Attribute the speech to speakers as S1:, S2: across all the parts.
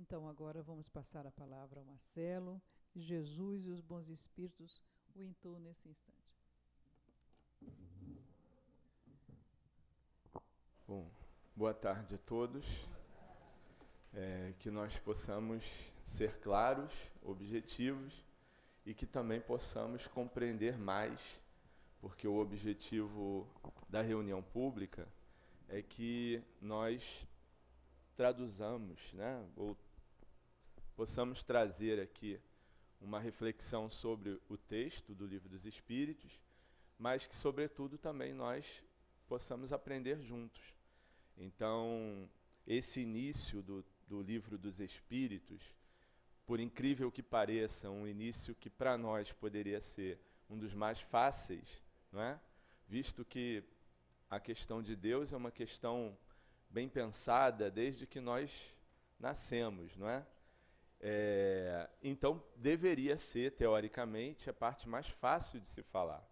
S1: Então, agora vamos passar a palavra ao Marcelo. Jesus e os bons espíritos o intuam nesse instante.
S2: Bom, boa tarde a todos. Que nós possamos ser claros, objetivos e que também possamos compreender mais, porque o objetivo da reunião pública é que nós traduzamos, né, ou possamos trazer aqui uma reflexão sobre o texto do Livro dos Espíritos, mas que, sobretudo, também nós possamos aprender juntos. Então, esse início do Livro dos Espíritos, por incrível que pareça, um início que para nós poderia ser um dos mais fáceis, não é? Visto que a questão de Deus é uma questão bem pensada desde que nós nascemos, não é? Então, deveria ser, teoricamente, a parte mais fácil de se falar.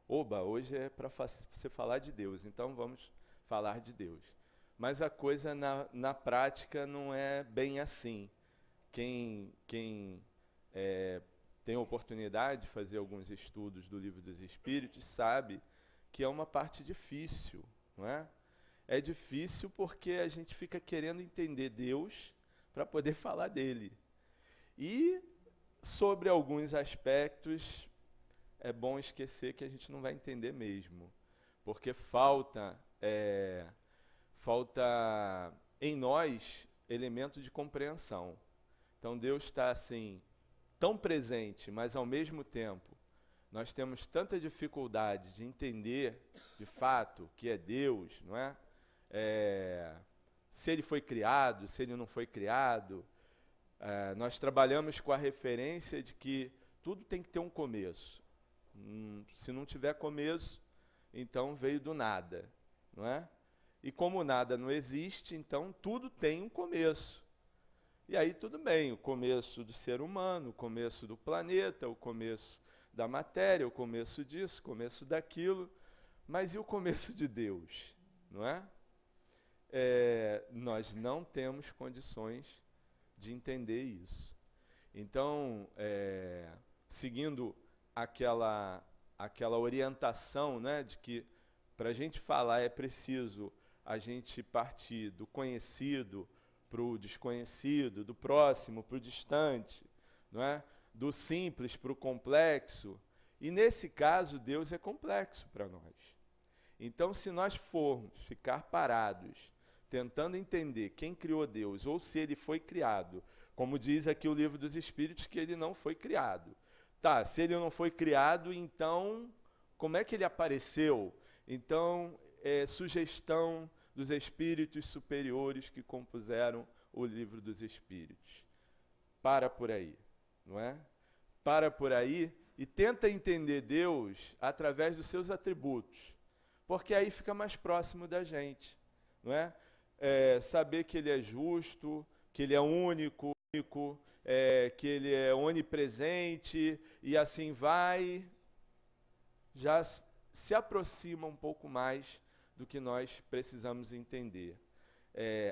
S2: Oba, hoje é para você falar de Deus, então vamos falar de Deus. Mas a coisa na prática não é bem assim. Quem tem a oportunidade de fazer alguns estudos do Livro dos Espíritos sabe que é uma parte difícil, não é? É difícil porque a gente fica querendo entender Deus para poder falar dele. E sobre alguns aspectos é bom esquecer que a gente não vai entender mesmo, porque falta em nós elemento de compreensão. Então Deus está assim tão presente, mas ao mesmo tempo nós temos tanta dificuldade de entender de fato o que é Deus, não é? Se ele foi criado, se ele não foi criado. Nós trabalhamos com a referência de que tudo tem que ter um começo. Se não tiver começo, então veio do nada, não é? E como nada não existe, então tudo tem um começo. E aí tudo bem, o começo do ser humano, o começo do planeta, o começo da matéria, o começo disso, o começo daquilo, mas e o começo de Deus, não é? Nós não temos condições de entender isso. Então, seguindo aquela orientação, né, de que para a gente falar é preciso a gente partir do conhecido para o desconhecido, do próximo para o distante, não é? Do simples para o complexo. E nesse caso, Deus é complexo para nós. Então, se nós formos ficar parados tentando entender quem criou Deus, ou se ele foi criado, como diz aqui o Livro dos Espíritos, que ele não foi criado. Tá, se ele não foi criado, então, como é que ele apareceu? Então, sugestão dos espíritos superiores que compuseram o Livro dos Espíritos. Para por aí, não é? Para por aí e tenta entender Deus através dos seus atributos, porque aí fica mais próximo da gente, não é? Saber que ele é justo, que ele é único, que ele é onipresente, e assim vai, já se aproxima um pouco mais do que nós precisamos entender.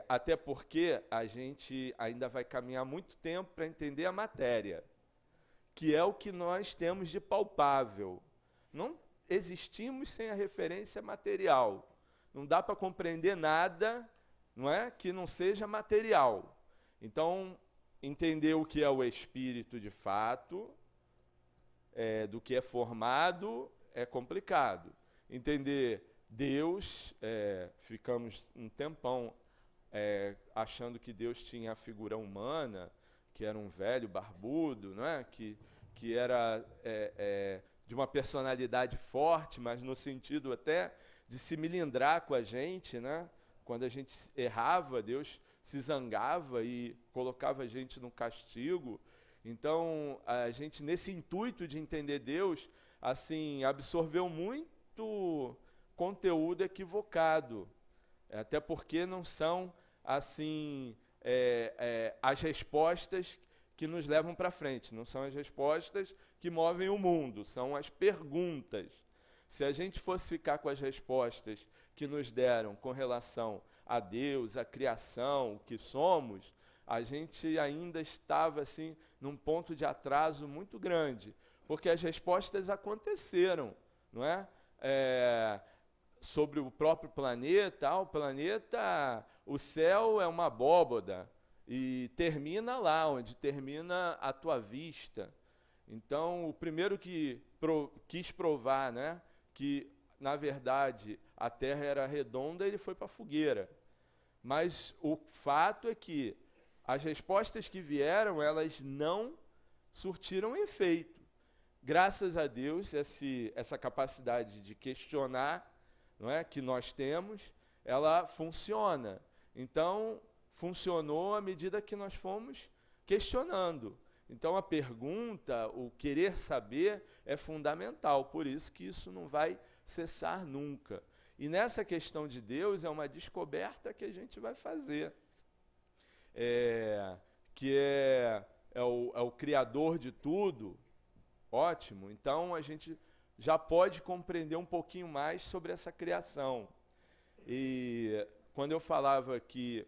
S2: Até porque a gente ainda vai caminhar muito tempo para entender a matéria, que é o que nós temos de palpável. Não existimos sem a referência material. Não dá para compreender nada, não é, que não seja material. Então, entender o que é o espírito de fato, do que é formado, é complicado. Entender Deus, ficamos um tempão achando que Deus tinha a figura humana, que era um velho barbudo, não é? que era de uma personalidade forte, mas no sentido até de se milindrar com a gente, né? Quando a gente errava, Deus se zangava e colocava a gente no castigo. Então, a gente, nesse intuito de entender Deus, assim, absorveu muito conteúdo equivocado. Até porque não são, assim, as respostas que nos levam para frente, não são as respostas que movem o mundo, são as perguntas. Se a gente fosse ficar com as respostas que nos deram com relação a Deus, a criação, o que somos, a gente ainda estava assim num ponto de atraso muito grande, porque as respostas aconteceram, não é? Sobre o próprio planeta, o céu é uma abóboda e termina lá onde termina a tua vista. Então, o primeiro que quis provar, né, que na verdade a Terra era redonda, ele foi para a fogueira. Mas o fato é que as respostas que vieram, elas não surtiram efeito. Graças a Deus, essa capacidade de questionar, não é, que nós temos, ela funciona. Então, funcionou à medida que nós fomos questionando. Então, a pergunta, o querer saber, é fundamental. Por isso que isso não vai cessar nunca. E nessa questão de Deus, é uma descoberta que a gente vai fazer. Que é o Criador de tudo. Ótimo. Então, a gente já pode compreender um pouquinho mais sobre essa criação. E quando eu falava que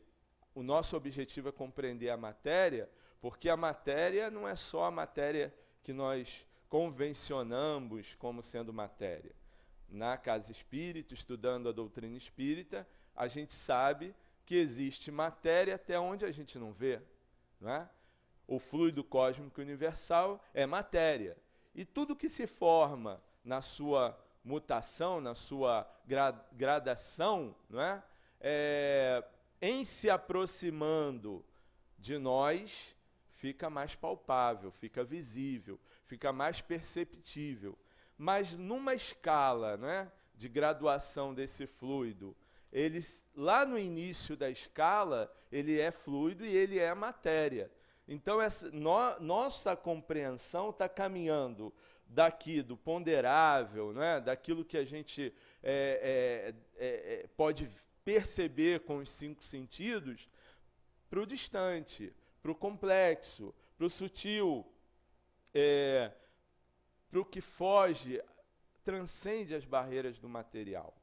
S2: o nosso objetivo é compreender a matéria, porque a matéria não é só a matéria que nós convencionamos como sendo matéria. Na Casa Espírita, estudando a doutrina espírita, a gente sabe que existe matéria até onde a gente não vê, não é? O fluido cósmico universal é matéria. E tudo que se forma na sua mutação, na sua gradação, não é? Em se aproximando de nós, fica mais palpável, fica visível, fica mais perceptível. Mas numa escala, né, de graduação desse fluido, lá no início da escala, ele é fluido e ele é matéria. Então, nossa compreensão está caminhando daqui, do ponderável, né, daquilo que a gente pode perceber com os 5 sentidos, para o distante, para o complexo, para o sutil, para o que foge, transcende as barreiras do material.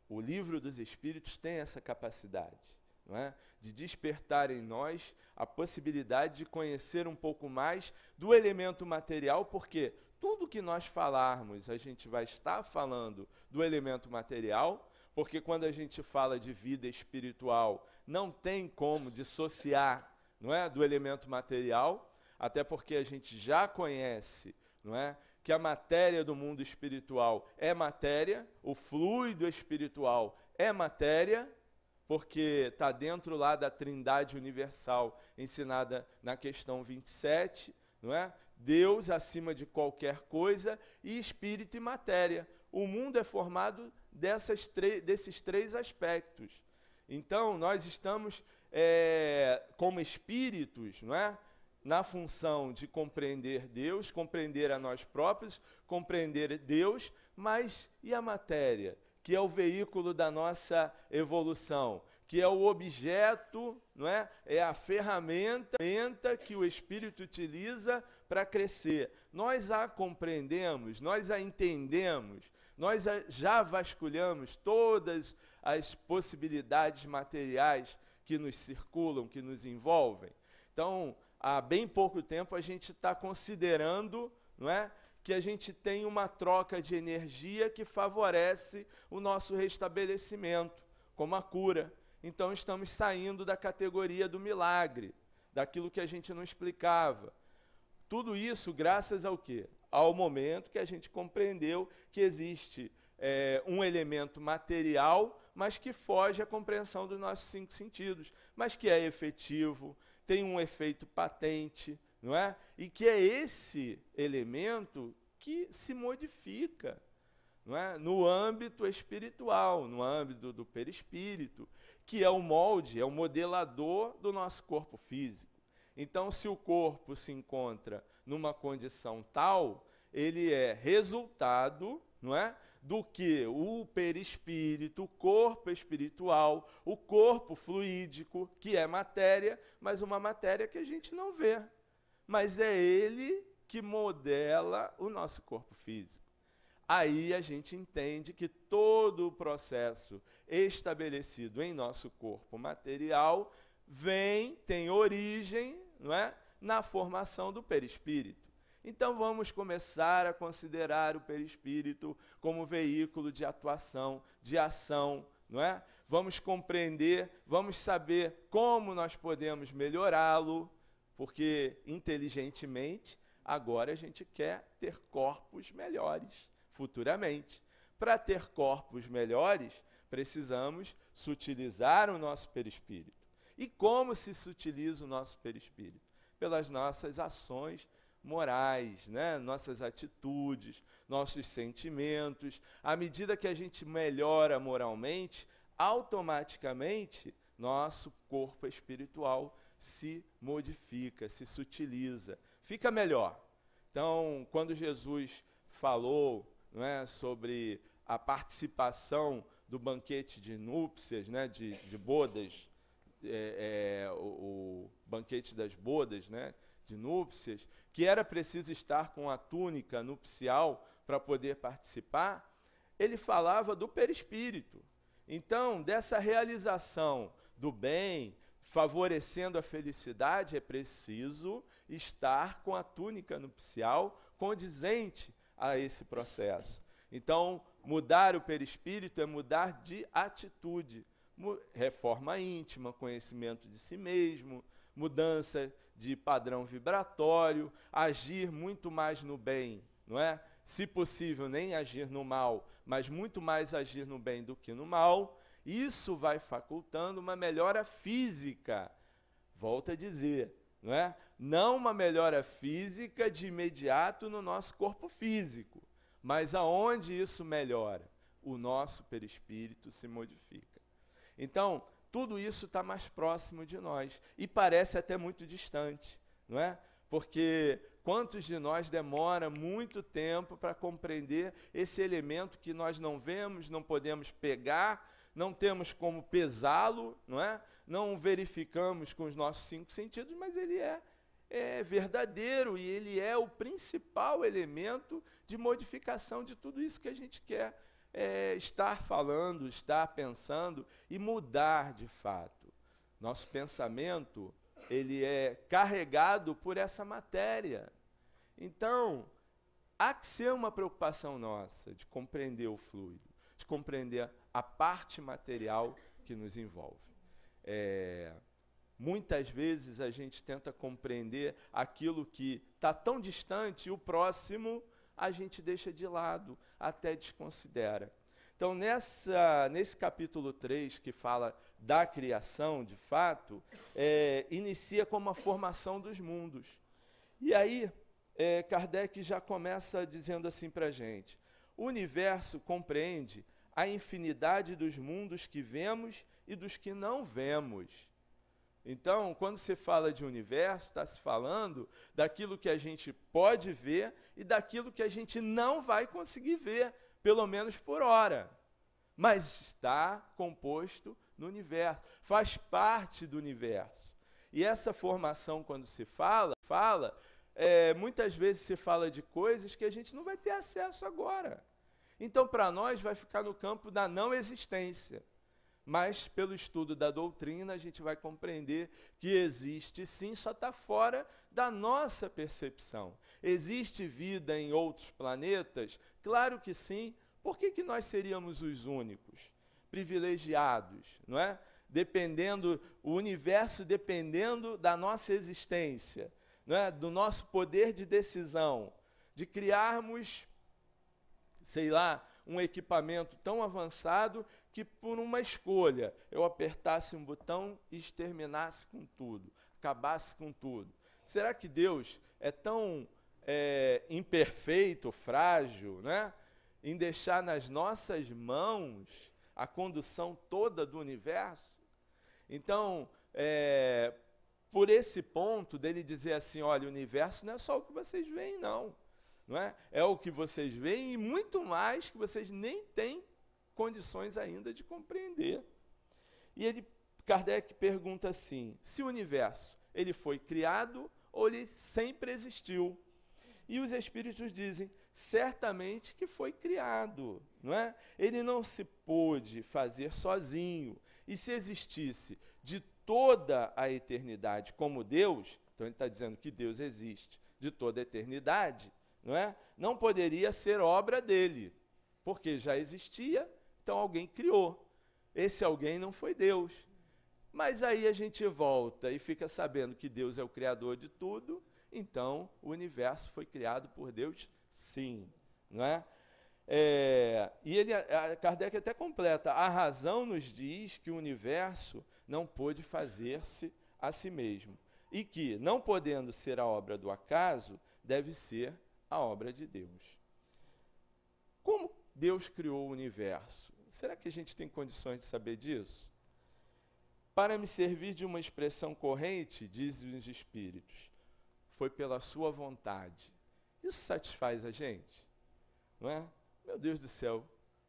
S2: O Livro dos Espíritos tem essa capacidade, não é? De despertar em nós a possibilidade de conhecer um pouco mais do elemento material, porque tudo que nós falarmos, a gente vai estar falando do elemento material, porque quando a gente fala de vida espiritual, não tem como dissociar, não é, do elemento material, até porque a gente já conhece, não é, que a matéria do mundo espiritual é matéria, o fluido espiritual é matéria, porque está dentro lá da Trindade Universal, ensinada na questão 27, não é? Deus acima de qualquer coisa e espírito e matéria. O mundo é formado desses 3 aspectos. Então, nós estamos, como espíritos, não é? Na função de compreender Deus, compreender a nós próprios, compreender Deus, mas e a matéria, que é o veículo da nossa evolução, que é o objeto, não é? É a ferramenta que o Espírito utiliza para crescer. Nós a compreendemos, nós a entendemos, nós já vasculhamos todas as possibilidades materiais que nos circulam, que nos envolvem. Então, há bem pouco tempo a gente está considerando, não é, que a gente tem uma troca de energia que favorece o nosso restabelecimento, como a cura. Então, estamos saindo da categoria do milagre, daquilo que a gente não explicava. Tudo isso graças ao quê? Ao momento que a gente compreendeu que existe um elemento material, mas que foge à compreensão dos nossos 5 sentidos, mas que é efetivo, tem um efeito patente, não é? E que é esse elemento que se modifica, não é? No âmbito espiritual, no âmbito do perispírito, que é o molde, é o modelador do nosso corpo físico. Então, se o corpo se encontra numa condição tal, ele é resultado, não é, do que o perispírito, o corpo espiritual, o corpo fluídico, que é matéria, mas uma matéria que a gente não vê. Mas é ele que modela o nosso corpo físico. Aí a gente entende que todo o processo estabelecido em nosso corpo material tem origem, não é, na formação do perispírito. Então vamos começar a considerar o perispírito como veículo de atuação, de ação, não é? Vamos compreender, vamos saber como nós podemos melhorá-lo, porque inteligentemente agora a gente quer ter corpos melhores futuramente. Para ter corpos melhores, precisamos sutilizar o nosso perispírito. E como se sutiliza o nosso perispírito? Pelas nossas ações morais, né? Nossas atitudes, nossos sentimentos. À medida que a gente melhora moralmente, automaticamente nosso corpo espiritual se modifica, se sutiliza, fica melhor. Então, quando Jesus falou, não é, sobre a participação do banquete de núpcias, né, de bodas, o banquete das bodas, né, de núpcias, que era preciso estar com a túnica nupcial para poder participar, ele falava do perispírito. Então, dessa realização do bem, favorecendo a felicidade, é preciso estar com a túnica nupcial condizente a esse processo. Então, mudar o perispírito é mudar de atitude, reforma íntima, conhecimento de si mesmo, mudança de padrão vibratório, agir muito mais no bem, não é? Se possível, nem agir no mal, mas muito mais agir no bem do que no mal. Isso vai facultando uma melhora física. Volto a dizer, não é? Não uma melhora física de imediato no nosso corpo físico, mas aonde isso melhora? O nosso perispírito se modifica. Então, tudo isso está mais próximo de nós e parece até muito distante, não é? Porque quantos de nós demora muito tempo para compreender esse elemento que nós não vemos, não podemos pegar, não temos como pesá-lo, não é? Não verificamos com os nossos 5 sentidos, mas ele é verdadeiro e ele é o principal elemento de modificação de tudo isso que a gente quer estar falando, estar pensando e mudar de fato. Nosso pensamento, ele é carregado por essa matéria. Então, há que ser uma preocupação nossa de compreender o fluido, de compreender a parte material que nos envolve. Muitas vezes a gente tenta compreender aquilo que está tão distante e o próximo a gente deixa de lado, até desconsidera. Então, nesse capítulo 3, que fala da criação, de fato, inicia como a formação dos mundos. E aí, Kardec já começa dizendo assim para a gente: o universo compreende a infinidade dos mundos que vemos e dos que não vemos. Então, quando se fala de universo, está se falando daquilo que a gente pode ver e daquilo que a gente não vai conseguir ver, pelo menos por hora. Mas está composto no universo, faz parte do universo. E essa formação, quando se fala, muitas vezes se fala de coisas que a gente não vai ter acesso agora. Então, para nós, vai ficar no campo da não existência. Mas, pelo estudo da doutrina, a gente vai compreender que existe sim, só está fora da nossa percepção. Existe vida em outros planetas? Claro que sim. Por que nós seríamos os únicos? Privilegiados, não é? O universo dependendo da nossa existência, não é? Do nosso poder de decisão, de criarmos, sei lá, um equipamento tão avançado que por uma escolha eu apertasse um botão e exterminasse com tudo, acabasse com tudo. Será que Deus é tão imperfeito, frágil, né, em deixar nas nossas mãos a condução toda do universo? Então, por esse ponto dele dizer assim, olha, o universo não é só o que vocês veem, não. Não é? É o que vocês veem e muito mais que vocês nem têm condições ainda de compreender. E Kardec pergunta assim, se o universo ele foi criado ou ele sempre existiu? E os espíritos dizem, certamente que foi criado, não é? Ele não se pôde fazer sozinho. E se existisse de toda a eternidade como Deus, então ele está dizendo que Deus existe de toda a eternidade, não é? Não poderia ser obra dele, porque já existia, então alguém criou. Esse alguém não foi Deus. Mas aí a gente volta e fica sabendo que Deus é o criador de tudo, então o universo foi criado por Deus, sim, não é? Kardec até completa, a razão nos diz que o universo não pôde fazer-se a si mesmo, e que, não podendo ser a obra do acaso, deve ser a obra de Deus. Como Deus criou o universo? Será que a gente tem condições de saber disso? Para me servir de uma expressão corrente, dizem os espíritos, foi pela sua vontade. Isso satisfaz a gente? Não é? Meu Deus do céu,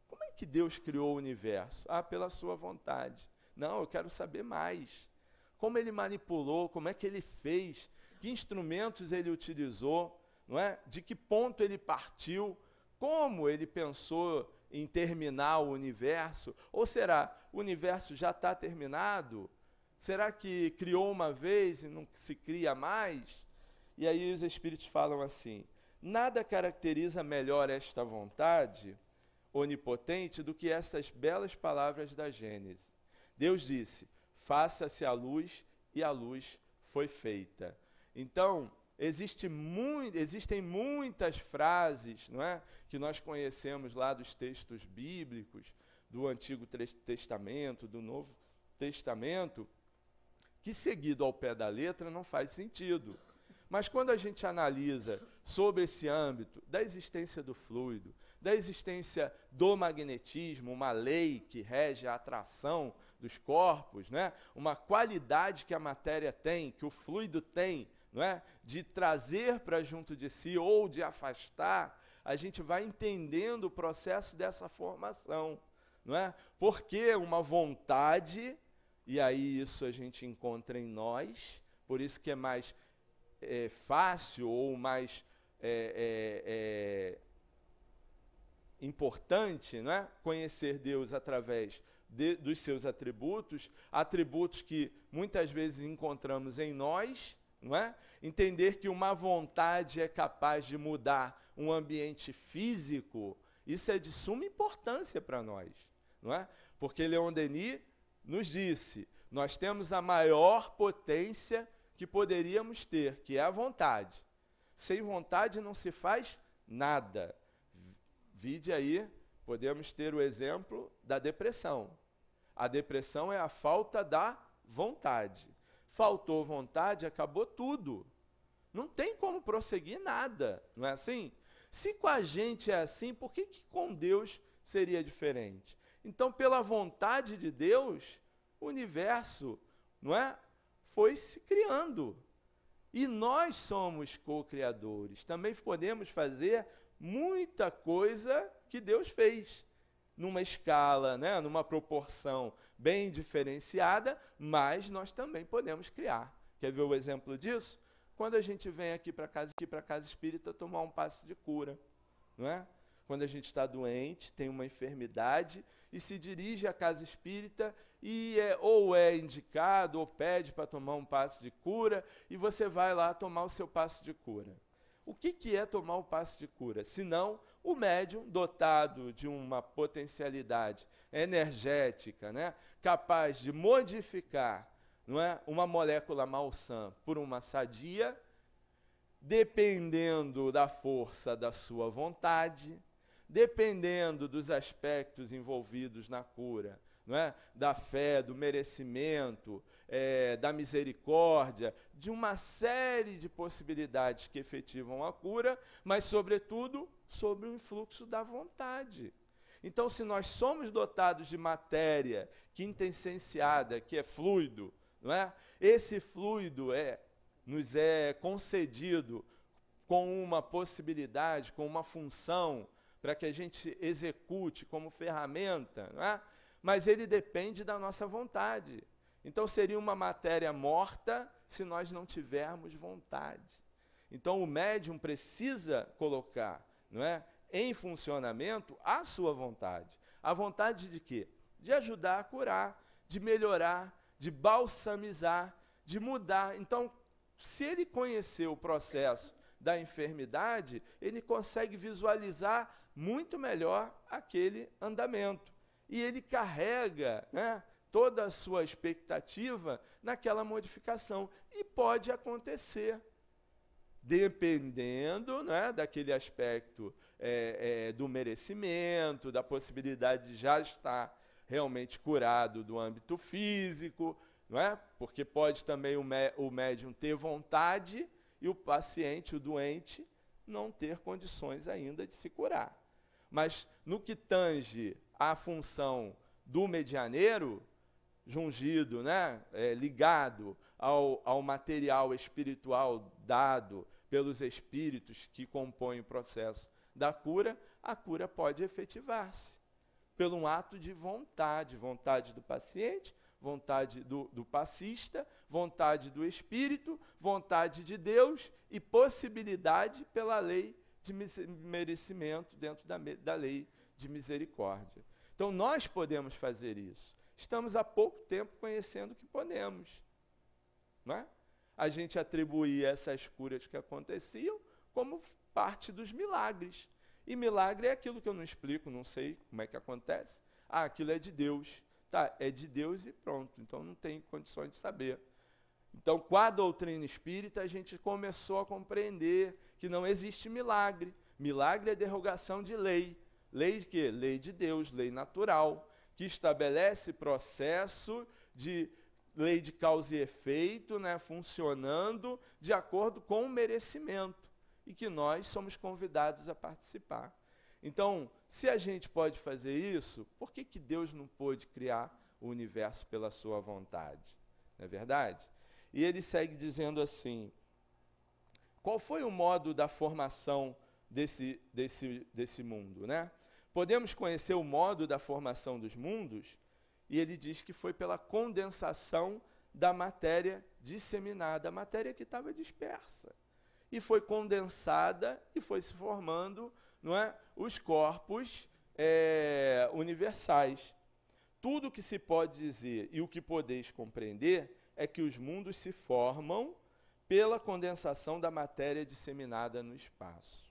S2: como é que Deus criou o universo? Ah, pela sua vontade. Não, eu quero saber mais. Como ele manipulou, como é que ele fez, que instrumentos ele utilizou, não é? De que ponto ele partiu, como ele pensou em terminar o universo? Ou será, o universo já está terminado? Será que criou uma vez e não se cria mais? E aí os espíritos falam assim, nada caracteriza melhor esta vontade onipotente do que estas belas palavras da Gênese. Deus disse, faça-se a luz, e a luz foi feita. Então, existem muitas frases, não é, que nós conhecemos lá dos textos bíblicos, do Antigo Testamento, do Novo Testamento, que seguido ao pé da letra não faz sentido. Mas quando a gente analisa sobre esse âmbito da existência do fluido, da existência do magnetismo, uma lei que rege a atração dos corpos, né? Uma qualidade que a matéria tem, que o fluido tem, não é? De trazer para junto de si ou de afastar, a gente vai entendendo o processo dessa formação, não é? Porque uma vontade, e aí isso a gente encontra em nós, por isso que é mais fácil ou mais importante, não é? Conhecer Deus através dos seus atributos, atributos que muitas vezes encontramos em nós, não é? Entender que uma vontade é capaz de mudar um ambiente físico, isso é de suma importância para nós, não é? Porque Leon Denis nos disse, nós temos a maior potência que poderíamos ter, que é a vontade. Sem vontade não se faz nada. Vide aí, podemos ter o exemplo da depressão. A depressão é a falta da vontade. Faltou vontade, acabou tudo. Não tem como prosseguir nada, não é assim? Se com a gente é assim, por que com Deus seria diferente? Então, pela vontade de Deus, o universo, não é, foi se criando. E nós somos co-criadores. Também podemos fazer muita coisa que Deus fez, numa escala, né, numa proporção bem diferenciada, mas nós também podemos criar. Quer ver o exemplo disso? Quando a gente vem aqui para a casa espírita tomar um passe de cura, não é? Quando a gente está doente, tem uma enfermidade e se dirige à casa espírita e ou é indicado ou pede para tomar um passe de cura e você vai lá tomar o seu passe de cura. O que é tomar o passe de cura? Senão o médium dotado de uma potencialidade energética, né, capaz de modificar, não é, uma molécula malsã por uma sadia, dependendo da força da sua vontade, dependendo dos aspectos envolvidos na cura, não é? Da fé, do merecimento, da misericórdia, de uma série de possibilidades que efetivam a cura, mas, sobretudo, sobre o influxo da vontade. Então, se nós somos dotados de matéria quintessenciada, que é fluido, não é? Esse fluido nos é concedido com uma possibilidade, com uma função, para que a gente execute como ferramenta, não é? Mas ele depende da nossa vontade. Então, seria uma matéria morta se nós não tivermos vontade. Então, o médium precisa colocar, não é, em funcionamento a sua vontade. A vontade de quê? De ajudar a curar, de melhorar, de balsamizar, de mudar. Então, se ele conhecer o processo da enfermidade, ele consegue visualizar muito melhor aquele andamento. E ele carrega, né, toda a sua expectativa naquela modificação. E pode acontecer, dependendo, né, daquele aspecto do merecimento, da possibilidade de já estar realmente curado do âmbito físico, não é? Porque pode também o médium ter vontade e o paciente, o doente, não ter condições ainda de se curar. Mas no que tange à função do medianeiro, jungido, né, ligado ao material espiritual dado pelos espíritos que compõem o processo da cura, a cura pode efetivar-se pelo um ato de vontade, vontade do paciente, vontade do passista, vontade do espírito, vontade de Deus e possibilidade pela lei de merecimento dentro da lei de misericórdia. Então, nós podemos fazer isso. Estamos há pouco tempo conhecendo que podemos. Não é? A gente atribuía essas curas que aconteciam como parte dos milagres. E milagre é aquilo que eu não explico, não sei como é que acontece. Ah, aquilo é de Deus. Tá, é de Deus e pronto. Então, não tem condições de saber. Então, com a doutrina espírita, a gente começou a compreender que não existe milagre. Milagre é derrogação de lei. Lei de quê? Lei de Deus, lei natural, que estabelece processo de lei de causa e efeito, né, funcionando de acordo com o merecimento, e que nós somos convidados a participar. Então, se a gente pode fazer isso, por que Deus não pôde criar o universo pela sua vontade? Não é verdade? E ele segue dizendo assim, qual foi o modo da formação desse mundo, né? Podemos conhecer o modo da formação dos mundos, e ele diz que foi pela condensação da matéria disseminada, a matéria que estava dispersa. E foi condensada e foi se formando, não é, os corpos universais. Tudo o que se pode dizer e o que podeis compreender é que os mundos se formam pela condensação da matéria disseminada no espaço.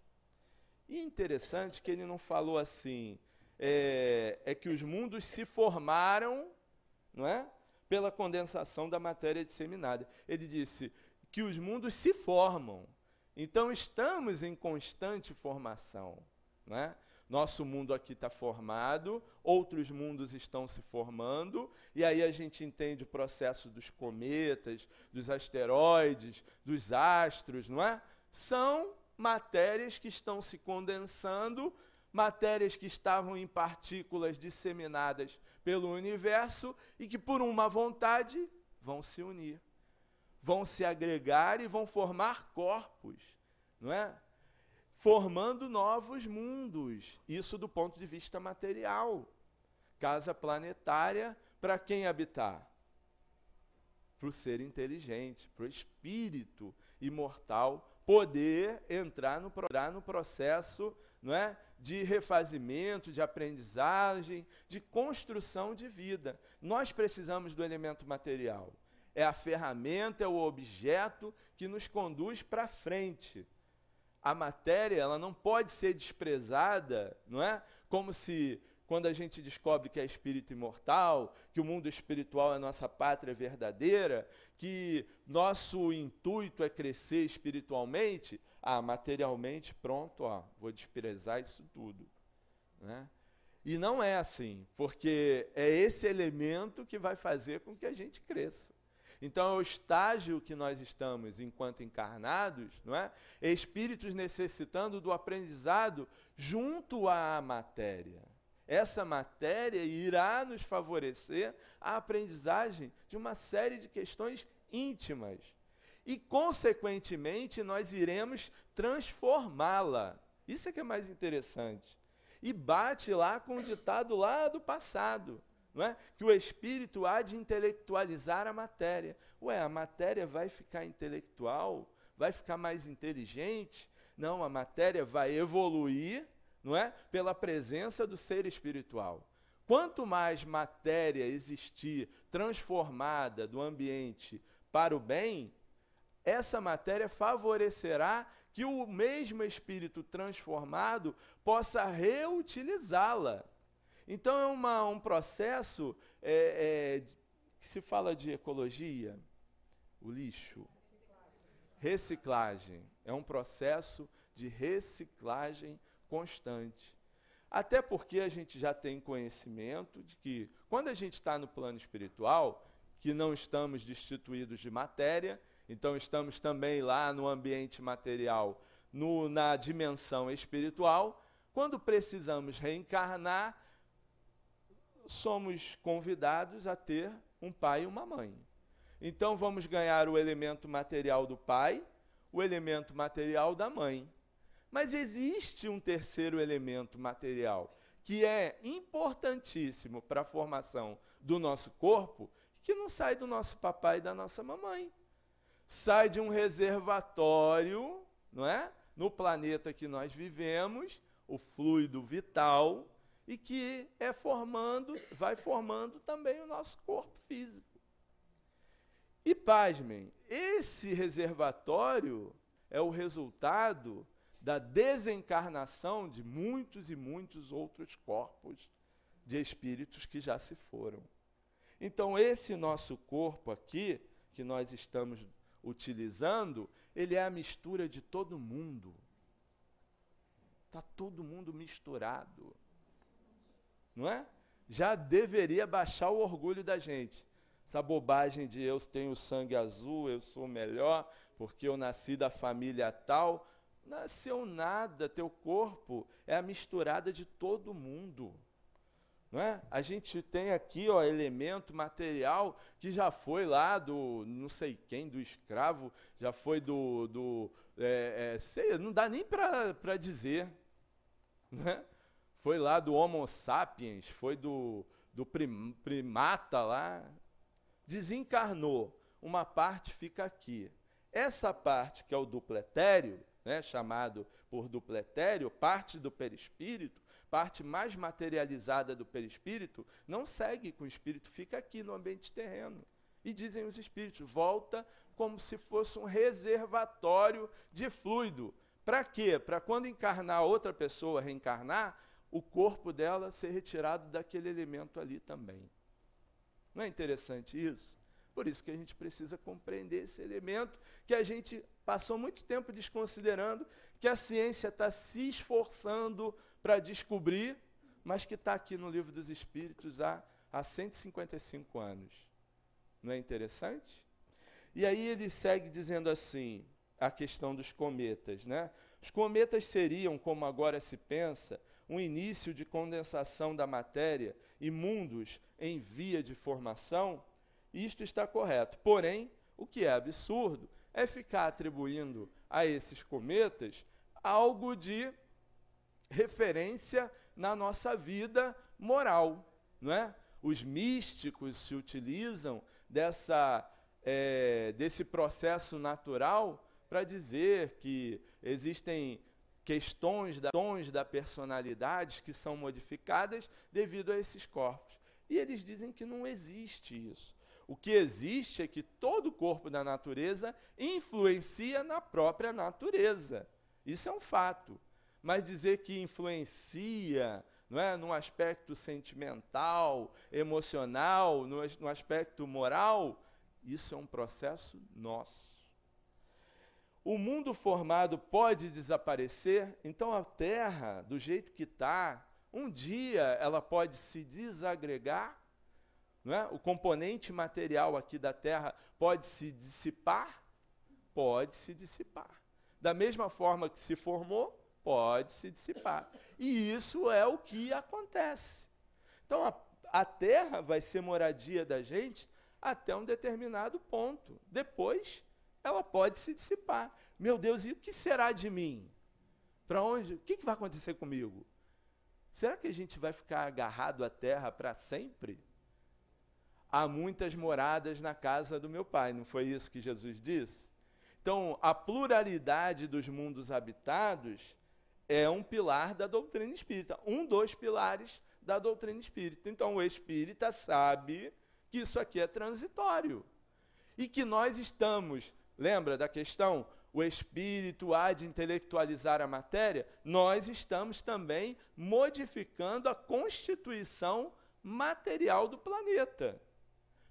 S2: E interessante que ele não falou assim, que os mundos se formaram, não é, pela condensação da matéria disseminada. Ele disse que os mundos se formam. Então, estamos em constante formação, não é? Nosso mundo aqui está formado, outros mundos estão se formando, e aí a gente entende o processo dos cometas, dos asteroides, dos astros, não é? São matérias que estão se condensando, matérias que estavam em partículas disseminadas pelo universo e que, por uma vontade, vão se unir, vão se agregar e vão formar corpos, não é? Formando novos mundos, isso do ponto de vista material. Casa planetária, para quem habitar? Para o ser inteligente, para o espírito imortal poder entrar no processo, não é, de refazimento, de aprendizagem, de construção de vida. Nós precisamos do elemento material. É a ferramenta, é o objeto que nos conduz para frente. A matéria, ela não pode ser desprezada, não é? Como se, quando a gente descobre que é espírito imortal, que o mundo espiritual é nossa pátria verdadeira, que nosso intuito é crescer espiritualmente, materialmente, pronto, vou desprezar isso tudo, né? E não é assim, porque é esse elemento que vai fazer com que a gente cresça. Então, é o estágio que nós estamos enquanto encarnados, não é? Espíritos necessitando do aprendizado junto à matéria. Essa matéria irá nos favorecer a aprendizagem de uma série de questões íntimas. E, consequentemente, nós iremos transformá-la. Isso é que é mais interessante. E bate lá com o ditado lá do passado, não é? Que o espírito há de intelectualizar a matéria. A matéria vai ficar intelectual? Vai ficar mais inteligente? Não, a matéria vai evoluir, não é? Pela presença do ser espiritual. Quanto mais matéria existir transformada do ambiente para o bem, essa matéria favorecerá que o mesmo espírito transformado possa reutilizá-la. Então é um processo que se fala de ecologia, o lixo. Reciclagem. É um processo de reciclagem constante. Até porque a gente já tem conhecimento de que, quando a gente está no plano espiritual, que não estamos destituídos de matéria, então estamos também lá no ambiente material, na dimensão espiritual, quando precisamos reencarnar, somos convidados a ter um pai e uma mãe. Então vamos ganhar o elemento material do pai, o elemento material da mãe. Mas existe um terceiro elemento material, que é importantíssimo para a formação do nosso corpo, que não sai do nosso papai e da nossa mamãe. Sai de um reservatório, não é? No planeta que nós vivemos, o fluido vital, e que vai formando também o nosso corpo físico. E, pasmem, esse reservatório é o resultado da desencarnação de muitos e muitos outros corpos de espíritos que já se foram. Então, esse nosso corpo aqui, que nós estamos utilizando, ele é a mistura de todo mundo. Está todo mundo misturado. Não é? Já deveria baixar o orgulho da gente. Essa bobagem de eu tenho sangue azul, eu sou melhor, porque eu nasci da família tal. Nasceu nada, teu corpo é a misturada de todo mundo. Não é? A gente tem aqui elemento material que já foi lá do não sei quem, do escravo, já foi sei, não dá nem para dizer. Não é? Foi lá do Homo sapiens, foi do primata lá. Desencarnou, uma parte fica aqui. Essa parte que é o duplo etéreo, né, chamado por duplo etéreo, parte do perispírito, parte mais materializada do perispírito, não segue com o espírito, fica aqui no ambiente terreno. E dizem os espíritos, volta como se fosse um reservatório de fluido. Para quê? Para quando encarnar outra pessoa, reencarnar, o corpo dela ser retirado daquele elemento ali também. Não é interessante isso? Por isso que a gente precisa compreender esse elemento que a gente passou muito tempo desconsiderando, que a ciência está se esforçando para descobrir, mas que está aqui no Livro dos Espíritos há 155 anos. Não é interessante? E aí ele segue dizendo assim, a questão dos cometas, né? Os cometas seriam, como agora se pensa, um início de condensação da matéria e mundos em via de formação. Isto está correto. Porém, o que é absurdo é ficar atribuindo a esses cometas algo de referência na nossa vida moral, não é? Os místicos se utilizam desse processo natural para dizer que existem questões da personalidade que são modificadas devido a esses corpos. E eles dizem que não existe isso. O que existe é que todo corpo da natureza influencia na própria natureza. Isso é um fato. Mas dizer que influencia, não é, num aspecto sentimental, emocional, no aspecto moral, isso é um processo nosso. O mundo formado pode desaparecer, então a Terra, do jeito que está, um dia ela pode se desagregar, não é? O componente material aqui da Terra pode se dissipar? Pode se dissipar. Da mesma forma que se formou, pode se dissipar. E isso é o que acontece. Então a Terra vai ser moradia da gente até um determinado ponto. Depois ela pode se dissipar. Meu Deus, e o que será de mim? Para onde? O que vai acontecer comigo? Será que a gente vai ficar agarrado à terra para sempre? Há muitas moradas na casa do meu pai, não foi isso que Jesus disse? Então, a pluralidade dos mundos habitados é um pilar da doutrina espírita, um dos pilares da doutrina espírita. Então, o espírita sabe que isso aqui é transitório. E que nós estamos, lembra da questão? O espírito há de intelectualizar a matéria? Nós estamos também modificando a constituição material do planeta,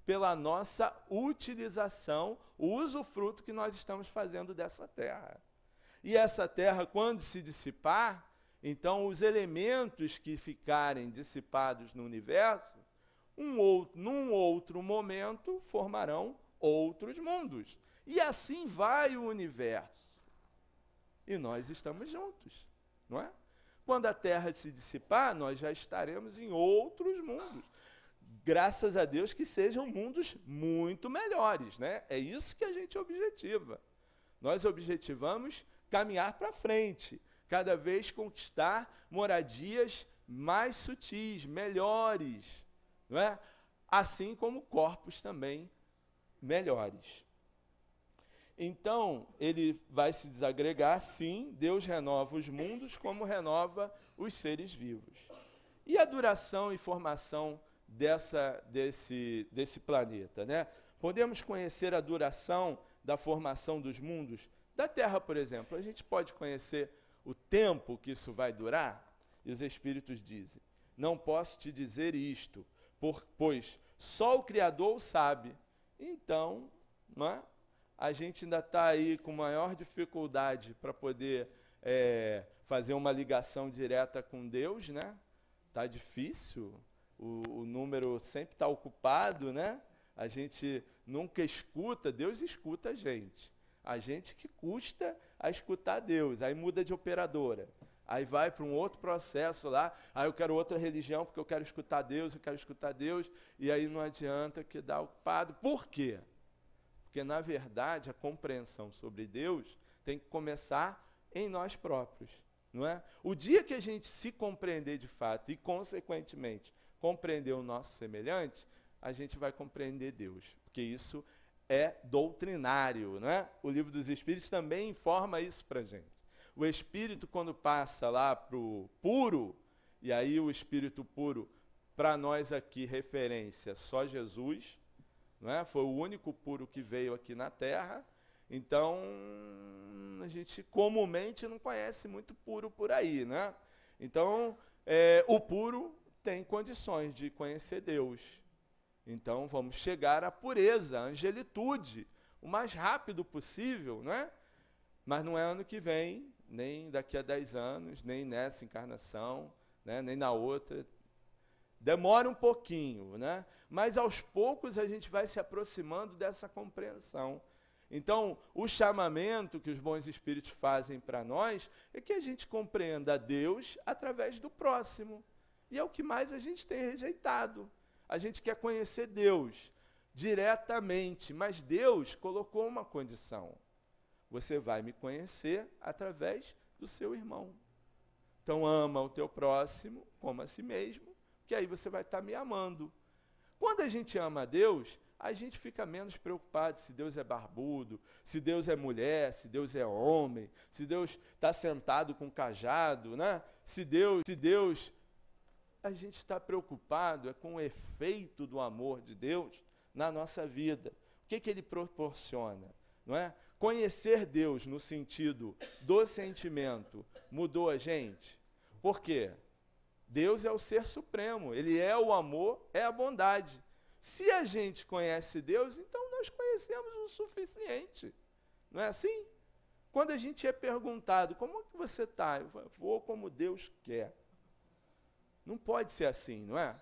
S2: pela nossa utilização, o usufruto que nós estamos fazendo dessa terra. E essa terra, quando se dissipar, então os elementos que ficarem dissipados no universo, num outro momento, formarão outros mundos. E assim vai o universo. E nós estamos juntos, não é? Quando a terra se dissipar, nós já estaremos em outros mundos. Graças a Deus que sejam mundos muito melhores, né? É isso que a gente objetiva. Nós objetivamos caminhar para frente, cada vez conquistar moradias mais sutis, melhores, não é? Assim como corpos também melhores. Então, ele vai se desagregar, sim, Deus renova os mundos como renova os seres vivos. E a duração e formação desse planeta, né? Podemos conhecer a duração da formação dos mundos? Da Terra, por exemplo, a gente pode conhecer o tempo que isso vai durar? E os Espíritos dizem, não posso te dizer isto, pois só o Criador o sabe. Então, não é? A gente ainda está aí com maior dificuldade para poder fazer uma ligação direta com Deus, né? Está difícil, o número sempre está ocupado, né? A gente nunca escuta, Deus escuta a gente que custa a escutar Deus, aí muda de operadora, aí vai para um outro processo lá, aí eu quero outra religião porque eu quero escutar Deus, e aí não adianta que dá ocupado. Por quê? Porque, na verdade, a compreensão sobre Deus tem que começar em nós próprios, não é? O dia que a gente se compreender de fato e, consequentemente, compreender o nosso semelhante, a gente vai compreender Deus, porque isso é doutrinário, não é? O Livro dos Espíritos também informa isso para a gente. O Espírito, quando passa lá para o puro, e aí o Espírito puro, para nós aqui, referência, só Jesus, não é? Foi o único puro que veio aqui na Terra, então a gente comumente não conhece muito puro por aí, né? Então, o puro tem condições de conhecer Deus. Então, vamos chegar à pureza, à angelitude, o mais rápido possível, não é? Mas não é ano que vem, nem daqui a 10 anos, nem nessa encarnação, né? Nem na outra. Demora um pouquinho, né? Mas aos poucos a gente vai se aproximando dessa compreensão. Então, o chamamento que os bons espíritos fazem para nós é que a gente compreenda Deus através do próximo. E é o que mais a gente tem rejeitado. A gente quer conhecer Deus diretamente, mas Deus colocou uma condição. Você vai me conhecer através do seu irmão. Então, ama o teu próximo como a si mesmo, que aí você vai estar me amando. Quando a gente ama a Deus, a gente fica menos preocupado se Deus é barbudo, se Deus é mulher, se Deus é homem, se Deus está sentado com cajado, né? Se Deus... A gente está preocupado com o efeito do amor de Deus na nossa vida. O que ele proporciona? Não é? Conhecer Deus no sentido do sentimento mudou a gente? Por quê? Deus é o ser supremo, ele é o amor, é a bondade. Se a gente conhece Deus, então nós conhecemos o suficiente. Não é assim? Quando a gente é perguntado, como é que você está? Eu vou como Deus quer. Não pode ser assim, não é?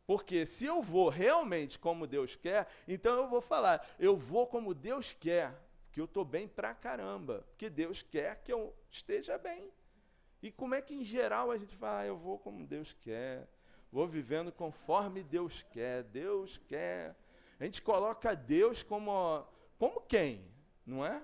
S2: Porque se eu vou realmente como Deus quer, então eu vou falar, eu vou como Deus quer, porque eu estou bem pra caramba, porque Deus quer que eu esteja bem. E como é que, em geral, a gente fala, eu vou como Deus quer, vou vivendo conforme Deus quer, Deus quer. A gente coloca Deus como quem, não é?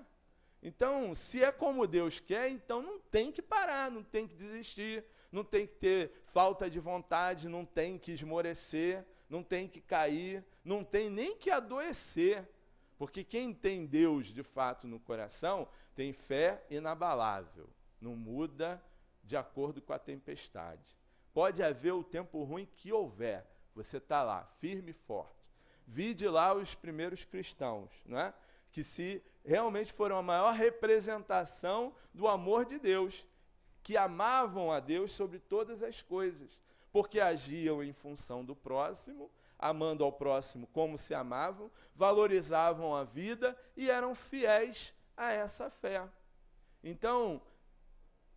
S2: Então, se é como Deus quer, então não tem que parar, não tem que desistir, não tem que ter falta de vontade, não tem que esmorecer, não tem que cair, não tem nem que adoecer. Porque quem tem Deus, de fato, no coração, tem fé inabalável, não muda de acordo com a tempestade. pode haver o tempo ruim que houver, você está lá, firme e forte. Vide lá os primeiros cristãos, não é? Que se realmente foram a maior representação do amor de Deus, que amavam a Deus sobre todas as coisas, porque agiam em função do próximo, amando ao próximo como se amavam, valorizavam a vida e eram fiéis a essa fé. Então,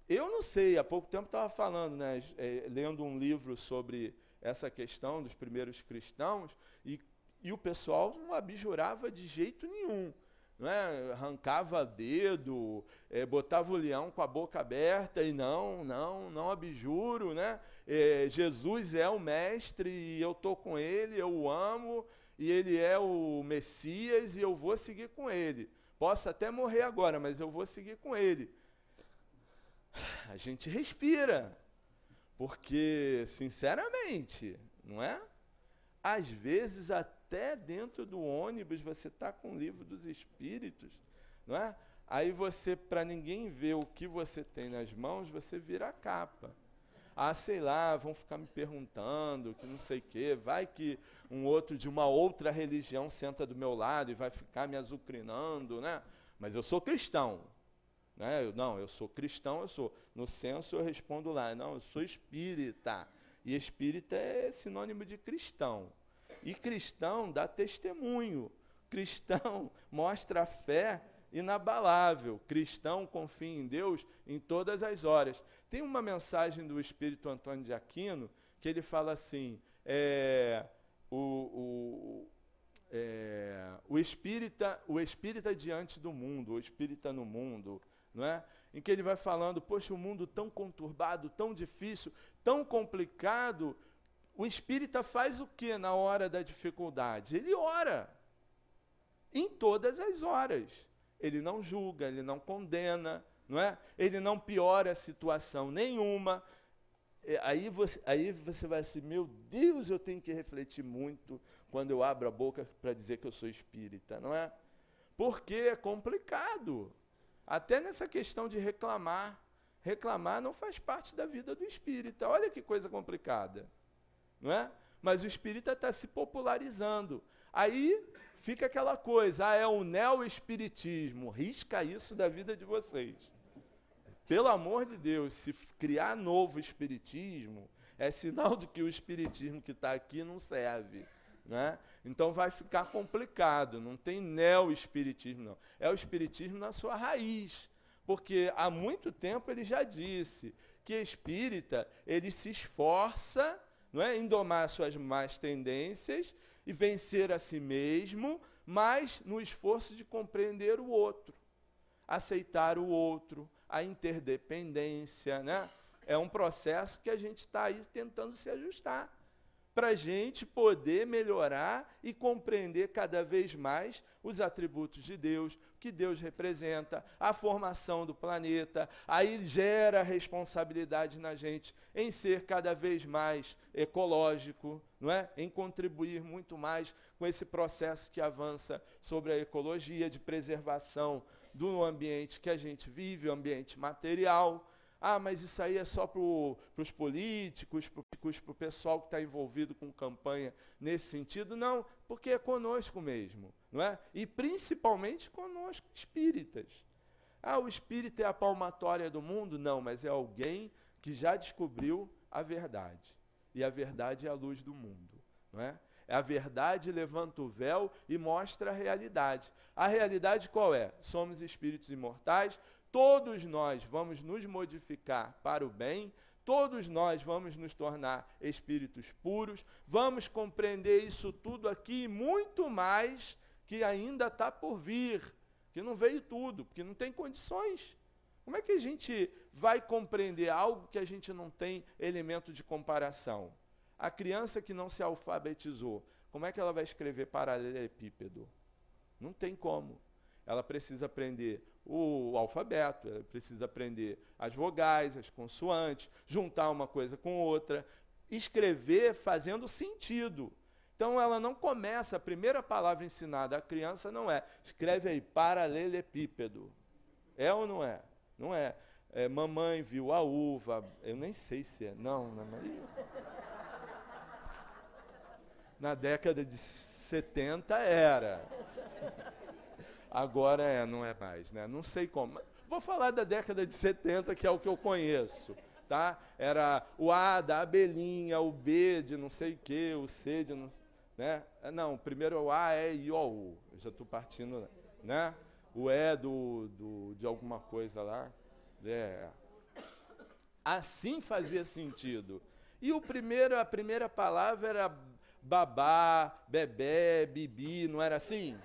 S2: eu não sei, há pouco tempo estava falando, né, lendo um livro sobre essa questão dos primeiros cristãos, e o pessoal não abjurava de jeito nenhum. Não é? Arrancava dedo, botava o leão com a boca aberta e não abjuro, né? Jesus é o mestre e eu estou com ele, eu o amo, e ele é o Messias e eu vou seguir com ele. Posso até morrer agora, mas eu vou seguir com ele. A gente respira, porque, sinceramente, não é? Às vezes, até dentro do ônibus, você está com o livro dos Espíritos, não é? Aí você, para ninguém ver o que você tem nas mãos, você vira a capa. Ah, sei lá, vão ficar me perguntando, que não sei o quê, vai que um outro de uma outra religião senta do meu lado e vai ficar me azucrinando, né? Mas eu sou cristão. Né? Eu sou cristão, eu sou. No censo eu respondo lá, não, eu sou espírita. E espírita é sinônimo de cristão. E cristão dá testemunho. Cristão mostra a fé inabalável. Cristão confia em Deus em todas as horas. Tem uma mensagem do Espírito Antônio de Aquino que ele fala assim, o espírita diante do mundo, o espírita no mundo, não é? Em que ele vai falando, poxa, o mundo tão conturbado, tão difícil, tão complicado, o espírita faz o que na hora da dificuldade? Ele ora, em todas as horas. Ele não julga, ele não condena, não é? Ele não piora a situação nenhuma. Aí você vai assim, meu Deus, eu tenho que refletir muito quando eu abro a boca para dizer que eu sou espírita, não é? Porque é complicado. Até nessa questão de reclamar. Reclamar não faz parte da vida do espírita. Olha que coisa complicada. Não é? Mas o espírita está se popularizando. Aí fica aquela coisa, é o neo-espiritismo. Risca isso da vida de vocês. Pelo amor de Deus, se criar novo espiritismo, é sinal de que o espiritismo que está aqui não serve. Né? Então vai ficar complicado, não tem neo-espiritismo, não. É o espiritismo na sua raiz, porque há muito tempo ele já disse que espírita, ele se esforça, não é, em domar suas más tendências e vencer a si mesmo, mas no esforço de compreender o outro, aceitar o outro, a interdependência, né? É um processo que a gente está aí tentando se ajustar, para a gente poder melhorar e compreender cada vez mais os atributos de Deus, que Deus representa, a formação do planeta. Aí gera responsabilidade na gente em ser cada vez mais ecológico, não é? Em contribuir muito mais com esse processo que avança sobre a ecologia, de preservação do ambiente que a gente vive, o ambiente material. Ah, mas isso aí é só para os políticos, para o pessoal que está envolvido com campanha nesse sentido. Não, porque é conosco mesmo, não é? E principalmente conosco, espíritas. Ah, o espírita é a palmatória do mundo? Não, mas é alguém que já descobriu a verdade. E a verdade é a luz do mundo, não é? A verdade levanta o véu e mostra a realidade. A realidade qual é? Somos espíritos imortais, todos nós vamos nos modificar para o bem, todos nós vamos nos tornar espíritos puros, vamos compreender isso tudo aqui e muito mais que ainda está por vir, que não veio tudo, porque não tem condições. Como é que a gente vai compreender algo que a gente não tem elemento de comparação? A criança que não se alfabetizou, como é que ela vai escrever paralelepípedo? Não tem como. Ela precisa aprender o alfabeto, ela precisa aprender as vogais, as consoantes, juntar uma coisa com outra, escrever fazendo sentido. Então ela não começa, a primeira palavra ensinada à criança não é, escreve aí, paralelepípedo. É ou não é? Não é. mamãe viu a uva, eu nem sei se é, não, na década de 70 era. Agora não é mais, né? Não sei como. Vou falar da década de 70, que é o que eu conheço, tá? Era o A da abelhinha, o B de não sei o quê, o C de não, né? Não, primeiro o A, E, I, O, U. Eu já estou partindo, né? O E de alguma coisa lá. Assim fazia sentido. E a primeira palavra era babá, bebê, bibi, não era assim?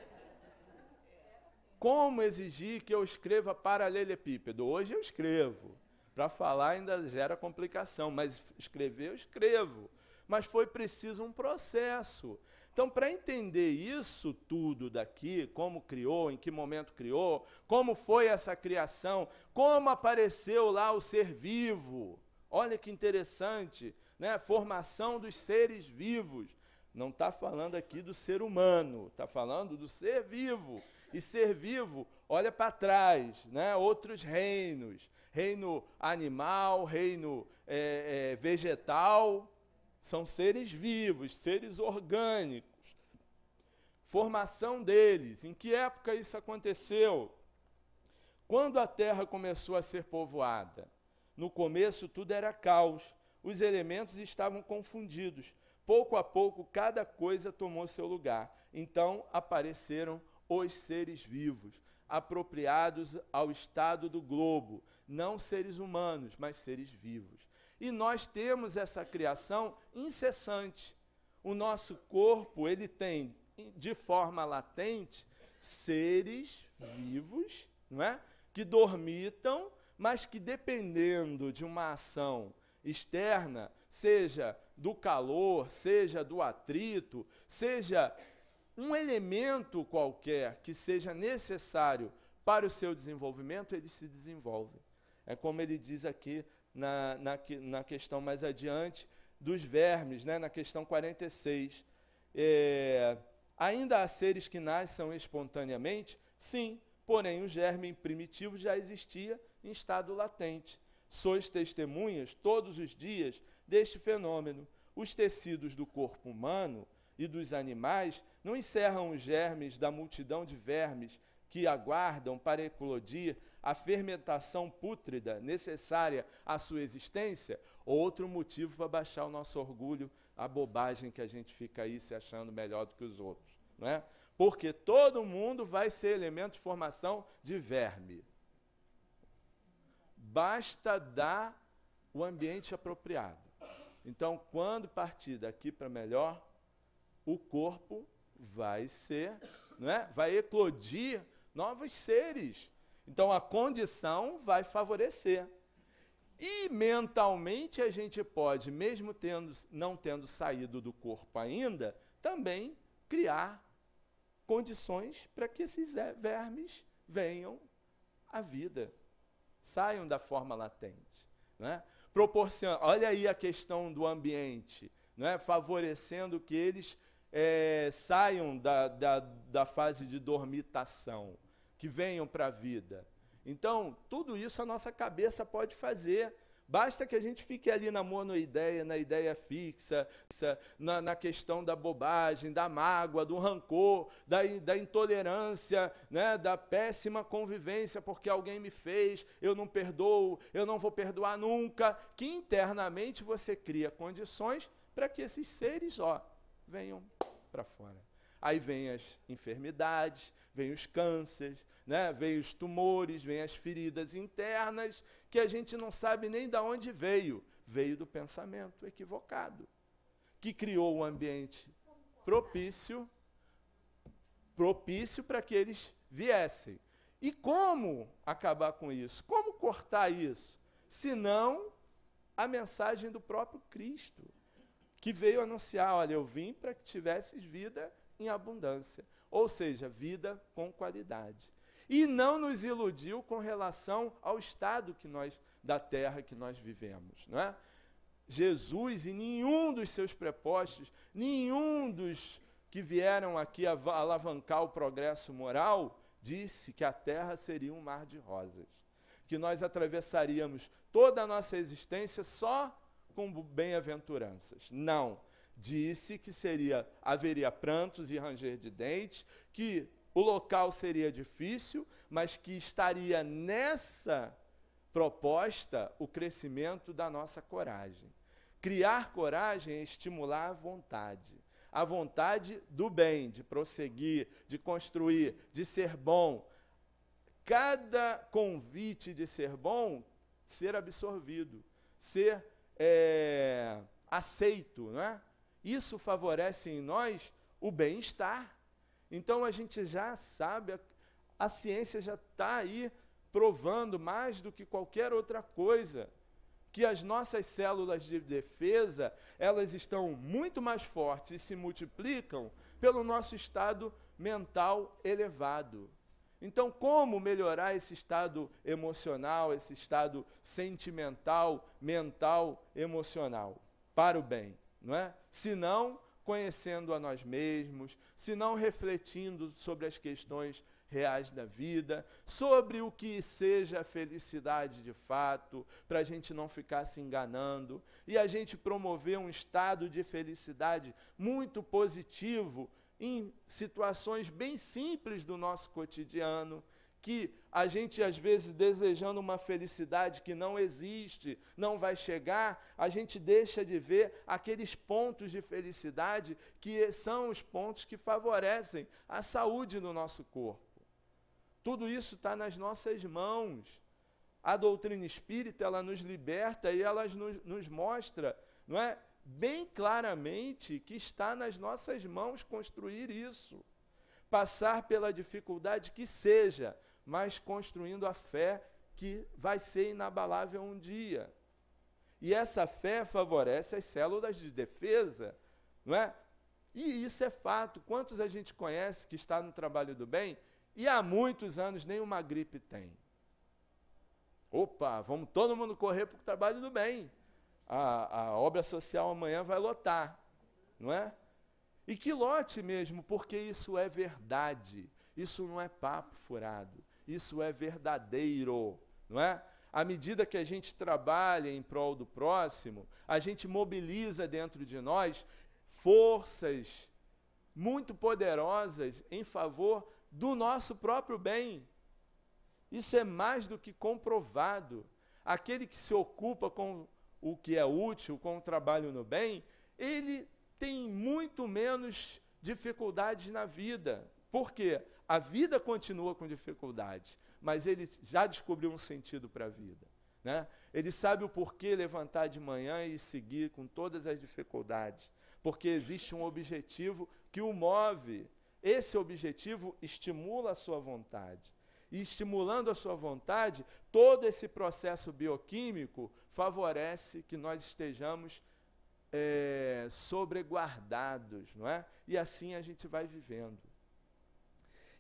S2: Como exigir que eu escreva paralelepípedo? Hoje eu escrevo. Para falar ainda gera complicação, mas escrever eu escrevo. Mas foi preciso um processo. Então, para entender isso tudo daqui, como criou, em que momento criou, como foi essa criação, como apareceu lá o ser vivo. Olha que interessante, né? Formação dos seres vivos. Não está falando aqui do ser humano, está falando do ser vivo. E ser vivo, olha para trás, né? Outros reinos. Reino animal, reino vegetal, são seres vivos, seres orgânicos. Formação deles. Em que época isso aconteceu? Quando a terra começou a ser povoada? No começo tudo era caos, os elementos estavam confundidos. Pouco a pouco cada coisa tomou seu lugar. Então apareceram os seres vivos, apropriados ao estado do globo, não seres humanos, mas seres vivos. E nós temos essa criação incessante. O nosso corpo, ele tem, de forma latente, seres vivos, não é? Que dormitam, mas que dependendo de uma ação externa, seja do calor, seja do atrito, seja um elemento qualquer que seja necessário para o seu desenvolvimento, ele se desenvolve. É como ele diz aqui na questão mais adiante dos vermes, né, na questão 46. Ainda há seres que nascem espontaneamente? Sim, porém o germe primitivo já existia em estado latente. Sois testemunhas todos os dias deste fenômeno. Os tecidos do corpo humano e dos animais não encerram os germes da multidão de vermes que aguardam para eclodir a fermentação pútrida necessária à sua existência? Outro motivo para baixar o nosso orgulho, a bobagem que a gente fica aí se achando melhor do que os outros, não é? Porque todo mundo vai ser elemento de formação de verme. Basta dar o ambiente apropriado. Então, quando partir daqui para melhor, o corpo vai ser, não é? Vai eclodir novos seres. Então, a condição vai favorecer. E, mentalmente, a gente pode, mesmo não tendo saído do corpo ainda, também criar condições para que esses vermes venham à vida, saiam da forma latente, não é? Olha aí a questão do ambiente, não é? Favorecendo que eles saiam da fase de dormitação, que venham para a vida. Então, tudo isso a nossa cabeça pode fazer. Basta que a gente fique ali na monoideia, na ideia fixa, na questão da bobagem, da mágoa, do rancor, da intolerância, né, da péssima convivência, porque alguém me fez, eu não perdoo, eu não vou perdoar nunca, que internamente você cria condições para que esses seres, venham para fora. Aí vem as enfermidades, vem os cânceres, né? Vem os tumores, vem as feridas internas, que a gente não sabe nem de onde veio. Veio do pensamento equivocado, que criou um ambiente propício para que eles viessem. E como acabar com isso? Como cortar isso? Senão a mensagem do próprio Cristo, que veio anunciar, olha, eu vim para que tivesses vida em abundância, ou seja, vida com qualidade. E não nos iludiu com relação ao estado da terra que nós vivemos, não é? Jesus, em nenhum dos seus prepostos, nenhum dos que vieram aqui alavancar o progresso moral, disse que a terra seria um mar de rosas. que nós atravessaríamos toda a nossa existência só com bem-aventuranças. Não. Disse que haveria prantos e ranger de dentes, que o local seria difícil, mas que estaria nessa proposta o crescimento da nossa coragem. Criar coragem é estimular a vontade do bem, de prosseguir, de construir, de ser bom. Cada convite de ser bom, ser absorvido, ser aceito, não é? Isso favorece em nós o bem-estar. Então a gente já sabe, a ciência já está aí provando mais do que qualquer outra coisa, que as nossas células de defesa, elas estão muito mais fortes e se multiplicam pelo nosso estado mental elevado. Então, como melhorar esse estado emocional, esse estado sentimental, mental, emocional, para o bem, não é? Se não conhecendo a nós mesmos, se não refletindo sobre as questões reais da vida, sobre o que seja a felicidade de fato, para a gente não ficar se enganando, e a gente promover um estado de felicidade muito positivo em situações bem simples do nosso cotidiano, que a gente, às vezes, desejando uma felicidade que não existe, não vai chegar, a gente deixa de ver aqueles pontos de felicidade que são os pontos que favorecem a saúde do nosso corpo. Tudo isso está nas nossas mãos. A doutrina espírita, ela nos liberta e ela nos mostra, não é, bem claramente que está nas nossas mãos construir isso. Passar pela dificuldade que seja, mas construindo a fé que vai ser inabalável um dia. E essa fé favorece as células de defesa, não é? E isso é fato. Quantos a gente conhece que está no trabalho do bem e há muitos anos nenhuma gripe tem? Opa, vamos todo mundo correr para o trabalho do bem. A obra social amanhã vai lotar, não é? E que lote mesmo, porque isso é verdade. Isso não é papo furado. Isso é verdadeiro, não é? À medida que a gente trabalha em prol do próximo, a gente mobiliza dentro de nós forças muito poderosas em favor do nosso próprio bem. Isso é mais do que comprovado. Aquele que se ocupa com o que é útil, com o trabalho no bem, ele tem muito menos dificuldades na vida. Por quê? A vida continua com dificuldades, mas ele já descobriu um sentido para a vida, né? Ele sabe o porquê levantar de manhã e seguir com todas as dificuldades, porque existe um objetivo que o move. Esse objetivo estimula a sua vontade. E estimulando a sua vontade, todo esse processo bioquímico favorece que nós estejamos sobreguardados, não é? E assim a gente vai vivendo.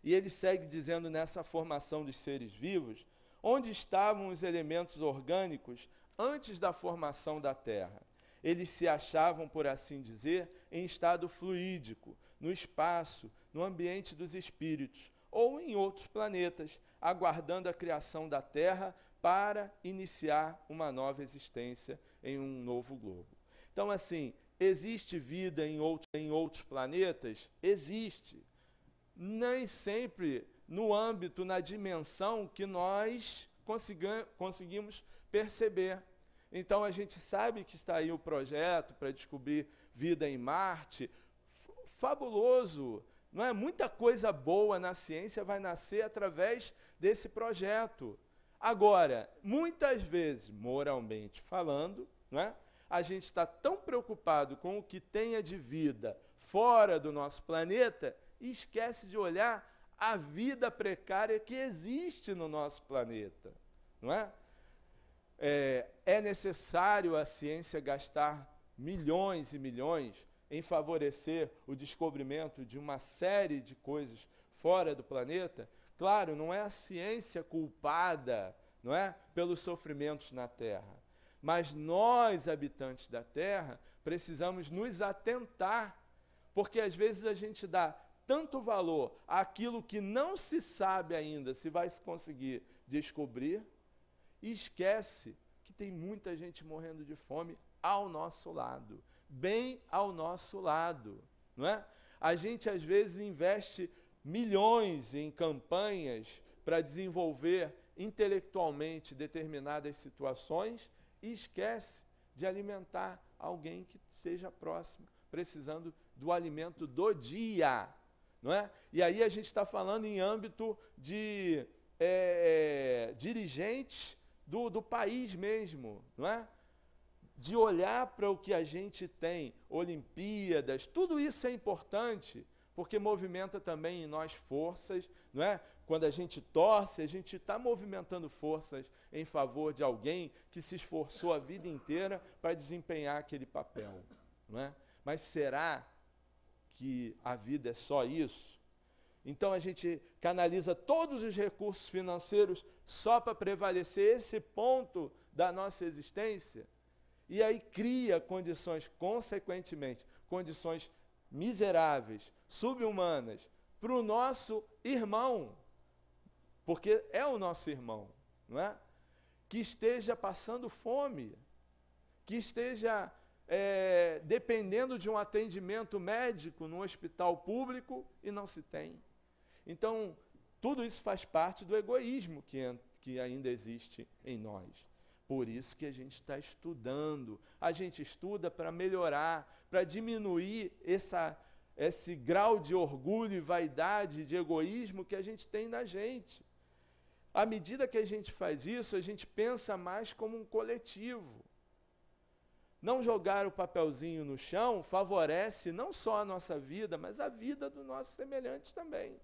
S2: E ele segue dizendo nessa formação dos seres vivos, onde estavam os elementos orgânicos antes da formação da Terra? Eles se achavam, por assim dizer, em estado fluídico, no espaço, no ambiente dos espíritos, ou em outros planetas, aguardando a criação da Terra para iniciar uma nova existência em um novo globo. Então, assim, existe vida em outros planetas? Existe. Nem sempre no âmbito, na dimensão que nós conseguimos perceber. Então, a gente sabe que está aí o projeto para descobrir vida em Marte. Fabuloso! Não é? Muita coisa boa na ciência vai nascer através desse projeto. Agora, muitas vezes, moralmente falando, não é? A gente está tão preocupado com o que tenha de vida fora do nosso planeta e esquece de olhar a vida precária que existe no nosso planeta, não é? É necessário a ciência gastar milhões e milhões em favorecer o descobrimento de uma série de coisas fora do planeta? Claro, não é a ciência culpada, não é, pelos sofrimentos na Terra. Mas nós, habitantes da Terra, precisamos nos atentar, porque às vezes a gente dá tanto valor àquilo que não se sabe ainda se vai se conseguir descobrir, e esquece que tem muita gente morrendo de fome ao nosso lado, bem ao nosso lado, não é? A gente, às vezes, investe milhões em campanhas para desenvolver intelectualmente determinadas situações e esquece de alimentar alguém que seja próximo, precisando do alimento do dia, não é? E aí a gente está falando em âmbito de dirigentes do país mesmo, não é? De olhar para o que a gente tem, Olimpíadas, tudo isso é importante, porque movimenta também em nós forças, não é? Quando a gente torce, a gente está movimentando forças em favor de alguém que se esforçou a vida inteira para desempenhar aquele papel, não é? Mas será que a vida é só isso? Então a gente canaliza todos os recursos financeiros só para prevalecer esse ponto da nossa existência? E aí cria condições, consequentemente, condições miseráveis, sub-humanas, para o nosso irmão, porque é o nosso irmão, não é? Que esteja passando fome, que esteja dependendo de um atendimento médico no hospital público e não se tem. Então, tudo isso faz parte do egoísmo que ainda existe em nós. Por isso que a gente está estudando. A gente estuda para melhorar, para diminuir esse grau de orgulho e vaidade, de egoísmo que a gente tem na gente. À medida que a gente faz isso, a gente pensa mais como um coletivo. Não jogar o papelzinho no chão favorece não só a nossa vida, mas a vida dos nossos semelhantes também.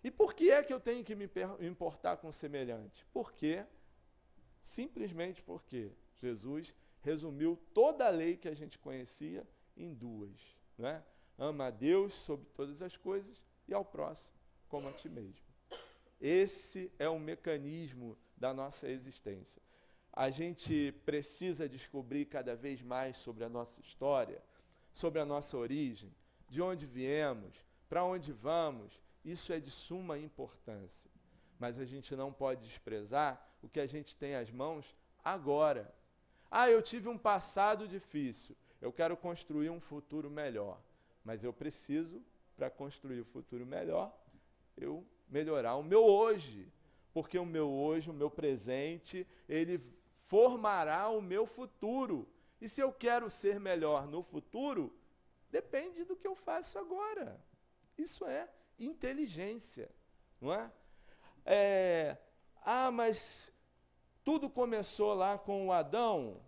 S2: E por que é que eu tenho que me importar com o semelhante? Simplesmente porque Jesus resumiu toda a lei que a gente conhecia em duas, não é? Ama a Deus sobre todas as coisas e ao próximo como a ti mesmo. Esse é o mecanismo da nossa existência. A gente precisa descobrir cada vez mais sobre a nossa história, sobre a nossa origem, de onde viemos, para onde vamos. Isso é de suma importância. Mas a gente não pode desprezar o que a gente tem às mãos agora. Eu tive um passado difícil, eu quero construir um futuro melhor. Mas eu preciso, para construir o futuro melhor, eu melhorar o meu hoje. Porque o meu hoje, o meu presente, ele formará o meu futuro. E se eu quero ser melhor no futuro, depende do que eu faço agora. Isso é inteligência, não é? Mas tudo começou lá com o Adão.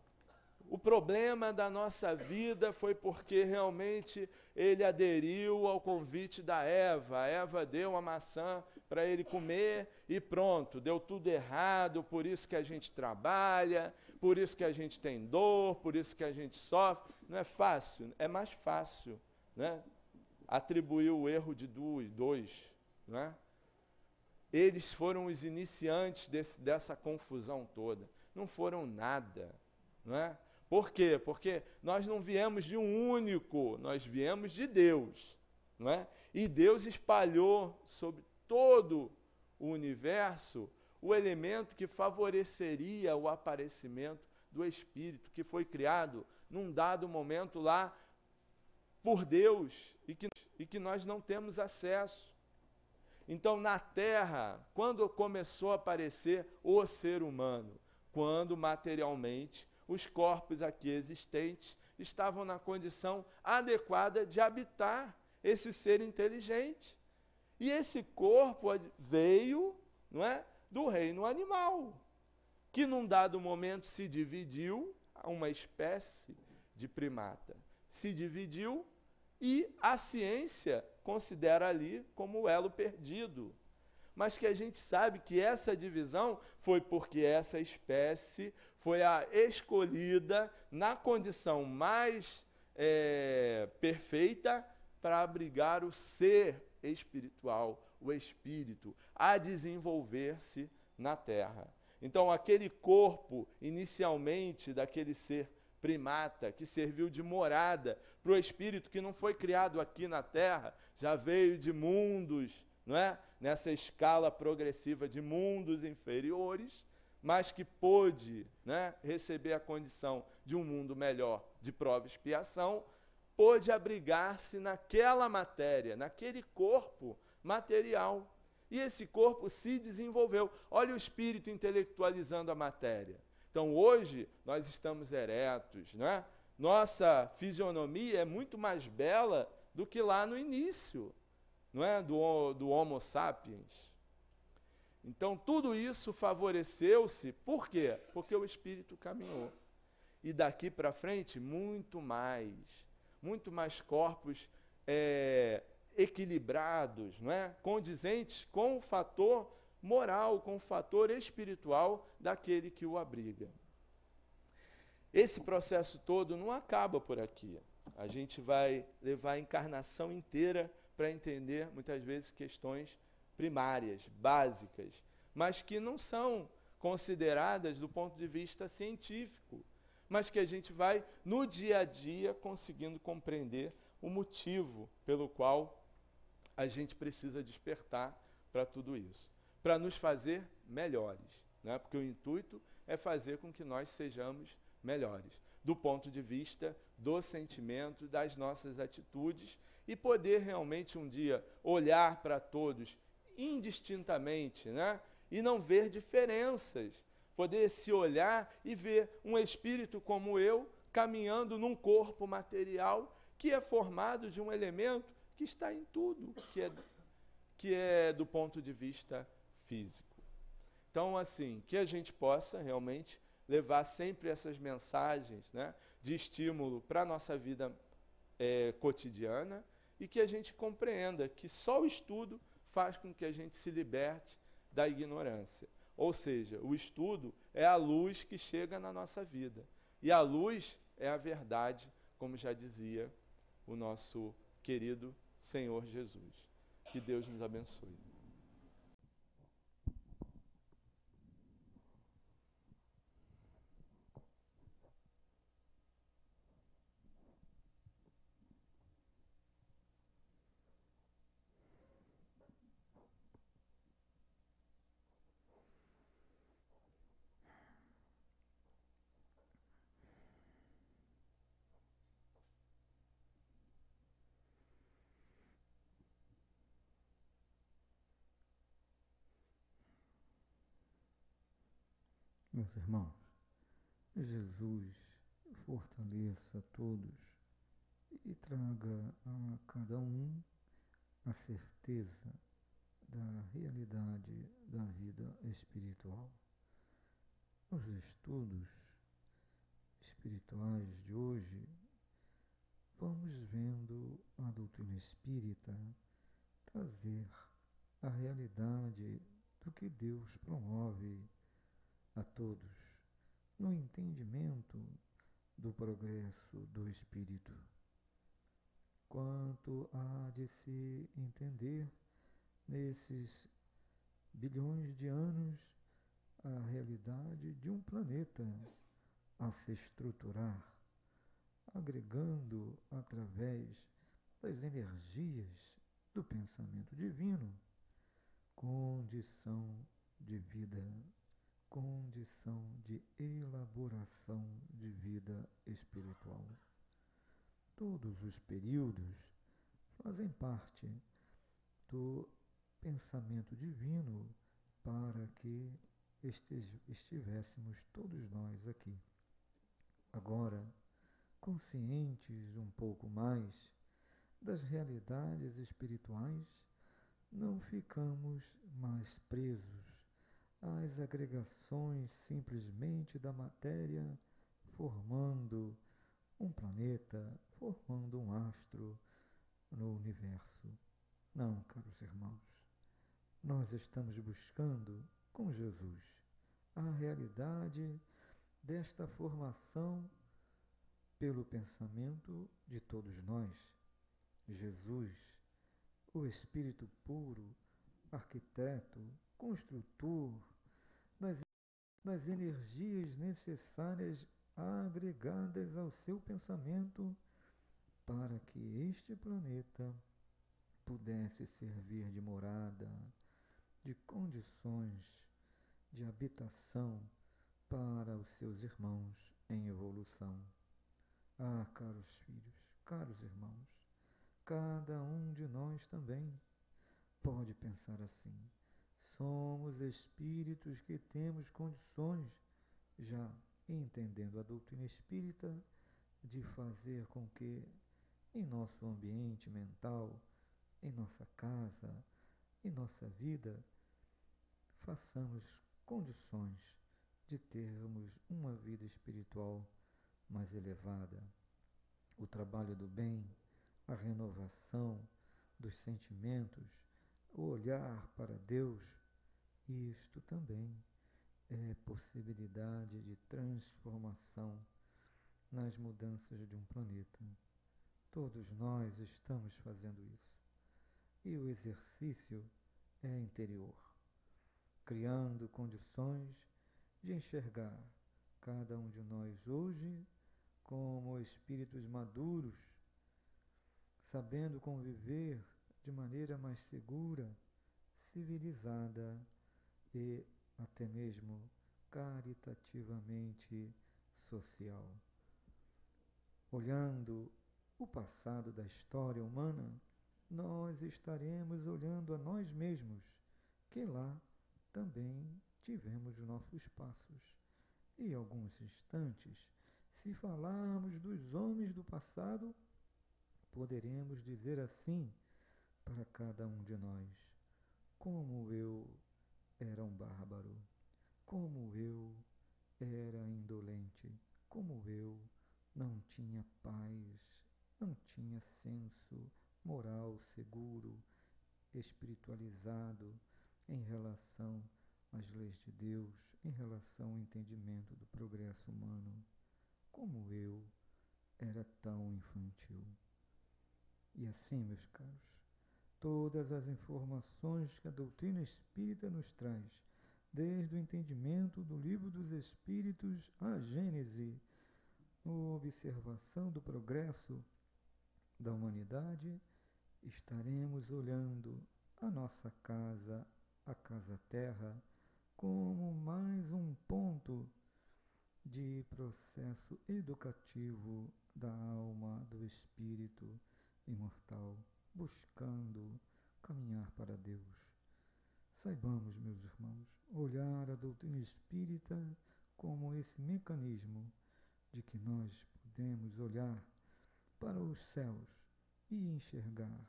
S2: O problema da nossa vida foi porque realmente ele aderiu ao convite da Eva. A Eva deu a maçã para ele comer e pronto, deu tudo errado, por isso que a gente trabalha, por isso que a gente tem dor, por isso que a gente sofre. Não é fácil, é mais fácil, né? Atribuir o erro de dois, não é? Eles foram os iniciantes dessa confusão toda. Não foram nada, não é? Por quê? Porque nós não viemos de um único, nós viemos de Deus, não é? E Deus espalhou sobre todo o universo o elemento que favoreceria o aparecimento do Espírito, que foi criado num dado momento lá por Deus e que nós não temos acesso. Então, na Terra, quando começou a aparecer o ser humano? Quando materialmente os corpos aqui existentes estavam na condição adequada de habitar esse ser inteligente. E esse corpo veio, não é, do reino animal, que num dado momento se dividiu a uma espécie de primata. Se dividiu e a ciência considera ali como o elo perdido. Mas que a gente sabe que essa divisão foi porque essa espécie foi a escolhida na condição mais perfeita para abrigar o ser espiritual, o espírito, a desenvolver-se na Terra. Então, aquele corpo, inicialmente, daquele ser primata, que serviu de morada para o espírito que não foi criado aqui na Terra, já veio de mundos, não é? Nessa escala progressiva de mundos inferiores, mas que pôde, né, receber a condição de um mundo melhor de prova e expiação, pôde abrigar-se naquela matéria, naquele corpo material. E esse corpo se desenvolveu. Olha o espírito intelectualizando a matéria. Então, hoje, nós estamos eretos, né? Nossa fisionomia é muito mais bela do que lá no início, não é? do Homo sapiens. Então, tudo isso favoreceu-se, por quê? Porque o espírito caminhou. E daqui para frente, muito mais corpos equilibrados, não é? Condizentes com o fator moral, com o fator espiritual daquele que o abriga. Esse processo todo não acaba por aqui. A gente vai levar a encarnação inteira para entender, muitas vezes, questões primárias, básicas, mas que não são consideradas do ponto de vista científico, mas que a gente vai, no dia a dia, conseguindo compreender o motivo pelo qual a gente precisa despertar para tudo isso, para nos fazer melhores, né? Porque o intuito é fazer com que nós sejamos melhores, do ponto de vista do sentimento, das nossas atitudes, e poder realmente um dia olhar para todos indistintamente, né? E não ver diferenças, poder se olhar e ver um espírito como eu caminhando num corpo material que é formado de um elemento que está em tudo, que é do ponto de vista físico. Então, assim, que a gente possa realmente levar sempre essas mensagens, né, de estímulo para a nossa vida cotidiana, e que a gente compreenda que só o estudo faz com que a gente se liberte da ignorância. Ou seja, o estudo é a luz que chega na nossa vida. E a luz é a verdade, como já dizia o nosso querido Senhor Jesus. Que Deus nos abençoe.
S3: Meus irmãos, Jesus fortaleça a todos e traga a cada um a certeza da realidade da vida espiritual. Os estudos espirituais de hoje, vamos vendo a doutrina espírita trazer a realidade do que Deus promove a todos, no entendimento do progresso do espírito. Quanto há de se entender nesses bilhões de anos a realidade de um planeta a se estruturar, agregando através das energias do pensamento divino condição de vida, condição de elaboração de vida espiritual. Todos os períodos fazem parte do pensamento divino para que estivéssemos todos nós aqui. Agora, conscientes um pouco mais das realidades espirituais, não ficamos mais presos às agregações simplesmente da matéria, formando um planeta, formando um astro no universo. Não, caros irmãos, nós estamos buscando com Jesus a realidade desta formação pelo pensamento de todos nós. Jesus, o Espírito puro, arquiteto, construtor das energias necessárias agregadas ao seu pensamento para que este planeta pudesse servir de morada, de condições de habitação para os seus irmãos em evolução. Ah, caros filhos, caros irmãos, cada um de nós também pode pensar assim. Somos espíritos que temos condições, já entendendo a doutrina espírita, de fazer com que em nosso ambiente mental, em nossa casa, em nossa vida, façamos condições de termos uma vida espiritual mais elevada. O trabalho do bem, a renovação dos sentimentos, o olhar para Deus, isto também é possibilidade de transformação nas mudanças de um planeta. Todos nós estamos fazendo isso. E o exercício é interior, criando condições de enxergar cada um de nós hoje como espíritos maduros, sabendo conviver de maneira mais segura, civilizada e até mesmo caritativamente social. Olhando o passado da história humana, nós estaremos olhando a nós mesmos, que lá também tivemos nossos passos. E em alguns instantes, se falarmos dos homens do passado, poderemos dizer assim para cada um de nós: como eu era um bárbaro, como eu era indolente, como eu não tinha paz, não tinha senso moral seguro, espiritualizado em relação às leis de Deus, em relação ao entendimento do progresso humano. Como eu era tão infantil. E assim, meus caros, todas as informações que a doutrina espírita nos traz, desde o entendimento do Livro dos Espíritos à Gênese, observação do progresso da humanidade, estaremos olhando a nossa casa, a Casa Terra, como mais um ponto de processo educativo da alma do espírito imortal, buscando caminhar para Deus. Saibamos, meus irmãos, olhar a doutrina espírita como esse mecanismo de que nós podemos olhar para os céus e enxergar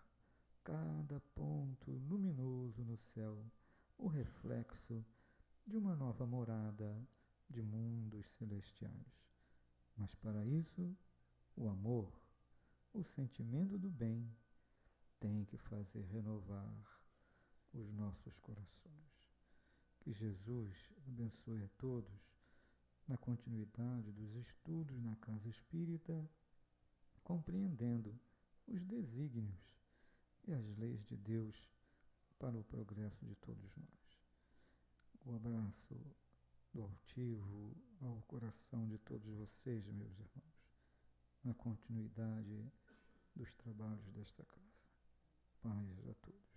S3: cada ponto luminoso no céu, o reflexo de uma nova morada de mundos celestiais. Mas para isso, o amor, o sentimento do bem, tem que fazer renovar os nossos corações. Que Jesus abençoe a todos na continuidade dos estudos na Casa Espírita, compreendendo os desígnios e as leis de Deus para o progresso de todos nós. O abraço do altivo ao coração de todos vocês, meus irmãos, na continuidade dos trabalhos desta casa. Paz a todos.